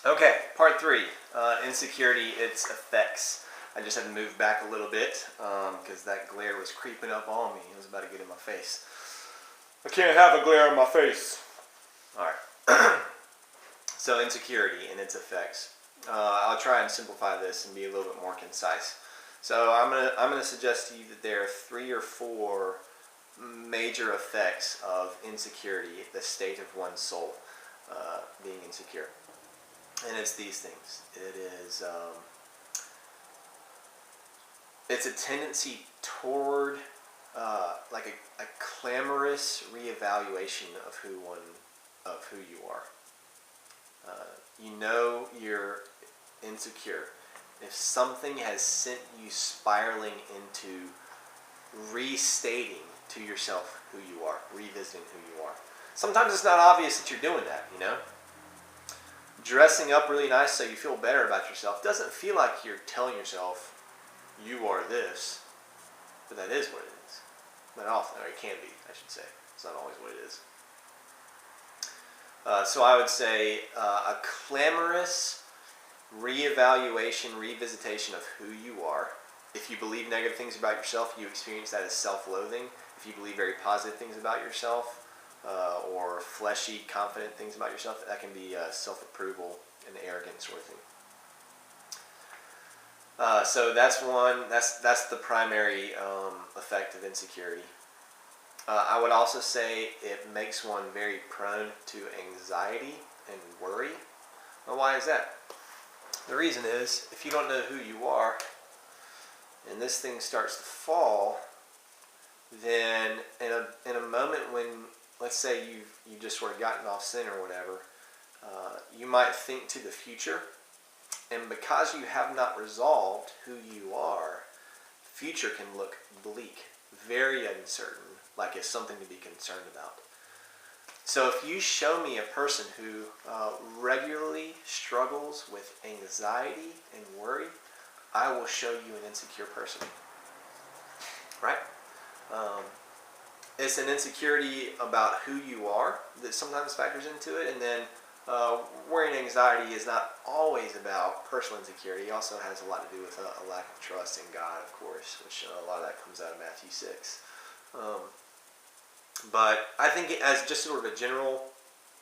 Okay, part three, insecurity, its effects. I just had to move back a little bit because that glare was creeping up on me. It was about to get in my face. I can't have a glare in my face. All right. So insecurity and its effects. I'll try and simplify this and be a little bit more concise. So I'm gonna suggest to you that there are 3 or 4 major effects of insecurity, the state of one's soul being insecure. And it's these things. It's a tendency toward like a clamorous reevaluation of who you are. You know you're insecure if something has sent you spiraling into restating to yourself who you are, revisiting who you are. Sometimes it's not obvious that you're doing that, you know? Dressing up really nice so you feel better about yourself doesn't feel like you're telling yourself you are this, but that is what it is. But often, or it can be, I should say. It's not always what it is. So I would say a clamorous reevaluation, revisitation of who you are. If you believe negative things about yourself, you experience that as self-loathing. If you believe very positive things about yourself, or fleshy, confident things about yourself, that can be self-approval and arrogant sort of thing. So that's one. That's the primary effect of insecurity. I would also say it makes one very prone to anxiety and worry. Well, why is that? The reason is, if you don't know who you are, and this thing starts to fall, then in a moment when, let's say you've just sort of gotten off center or whatever, you might think to the future, and because you have not resolved who you are, the future can look bleak, very uncertain, like it's something to be concerned about. So if you show me a person who regularly struggles with anxiety and worry, I will show you an insecure person. Right? It's an insecurity about who you are that sometimes factors into it, and then worry and anxiety is not always about personal insecurity. It also has a lot to do with a lack of trust in God, of course, which a lot of that comes out of Matthew 6. But I think as just sort of a general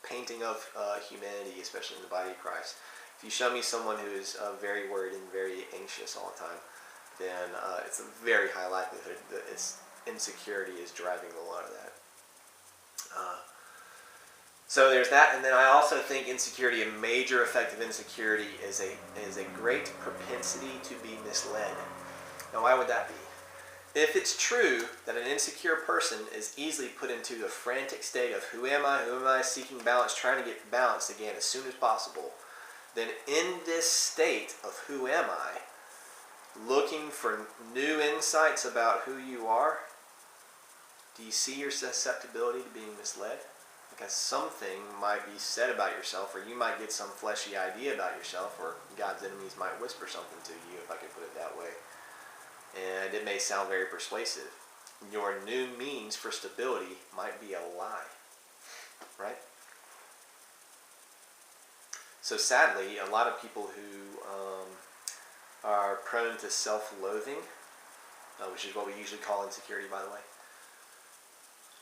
painting of humanity, especially in the body of Christ, if you show me someone who is very worried and very anxious all the time, then it's a very high likelihood that its insecurity is driving a lot of that. So there's that, and then I also think insecurity, a major effect of insecurity, is a great propensity to be misled. Now, why would that be? If it's true that an insecure person is easily put into the frantic state of who am I seeking balance, trying to get balance again as soon as possible, then in this state of who am I, looking for new insights about who you are, do you see your susceptibility to being misled? Because something might be said about yourself, or you might get some fleshy idea about yourself, or God's enemies might whisper something to you, if I could put it that way. And it may sound very persuasive. Your new means for stability might be a lie, right? So sadly, a lot of people who are prone to self-loathing, which is what we usually call insecurity, by the way,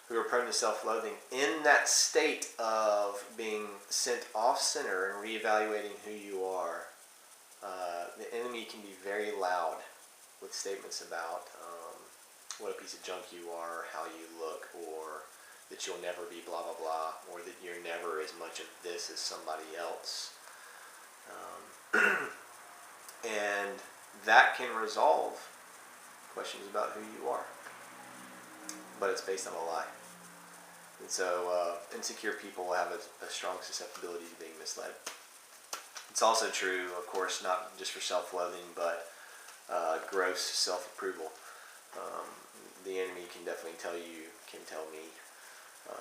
who are prone to self-loathing, in that state of being sent off center and reevaluating who you are, the enemy can be very loud with statements about what a piece of junk you are, how you look, or that you'll never be blah, blah, blah, or that you're never as much of this as somebody else. And that can resolve questions about who you are. But it's based on a lie. And so insecure people have a strong susceptibility to being misled. It's also true, of course, not just for self-loathing, but gross self-approval. The enemy can definitely tell me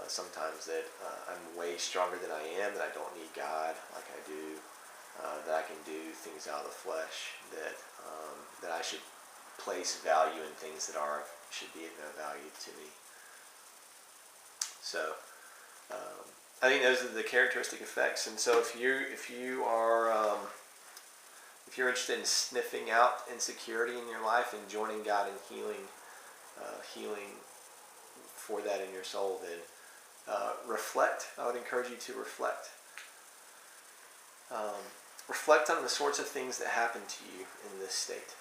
sometimes that I'm way stronger than I am, that I don't need God like I do, that I can do things out of the flesh, that I should place value in things that should be of no value to me. So I think those are the characteristic effects. And so if you are If you're interested in sniffing out insecurity in your life and joining God in healing for that in your soul, then reflect. I would encourage you to reflect. Reflect on the sorts of things that happen to you in this state.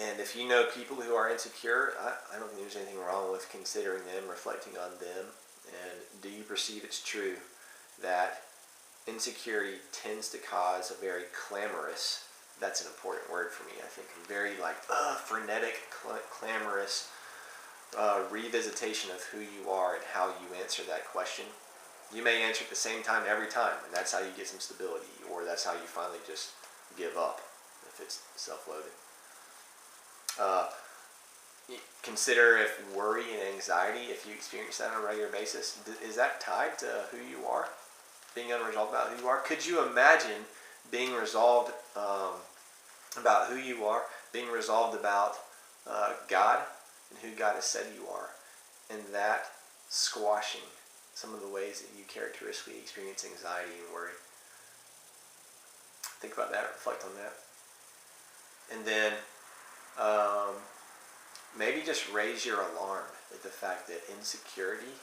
And if you know people who are insecure, I don't think there's anything wrong with considering them, reflecting on them. And do you perceive it's true that insecurity tends to cause a very clamorous, that's an important word for me, I think, very frenetic, clamorous revisitation of who you are and how you answer that question. You may answer at the same time every time, and that's how you get some stability, or that's how you finally just give up if it's self-loathing. Consider if worry and anxiety, if you experience that on a regular basis, is that tied to who you are? Being unresolved about who you are? Could you imagine being resolved about who you are, being resolved about God and who God has said you are, and that squashing some of the ways that you characteristically experience anxiety and worry? Think about that, reflect on that. And then maybe just raise your alarm at the fact that insecurity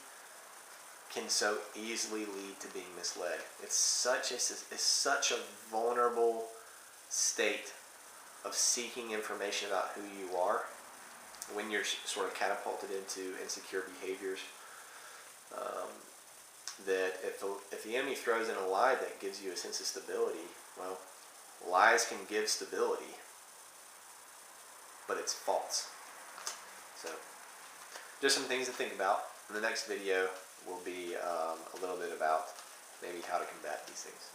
can so easily lead to being misled. It's such a vulnerable state of seeking information about who you are when you're sort of catapulted into insecure behaviors. That if the enemy throws in a lie that gives you a sense of stability, well, lies can give stability, but it's false. So, just some things to think about. In the next video will be a little bit about maybe how to combat these things.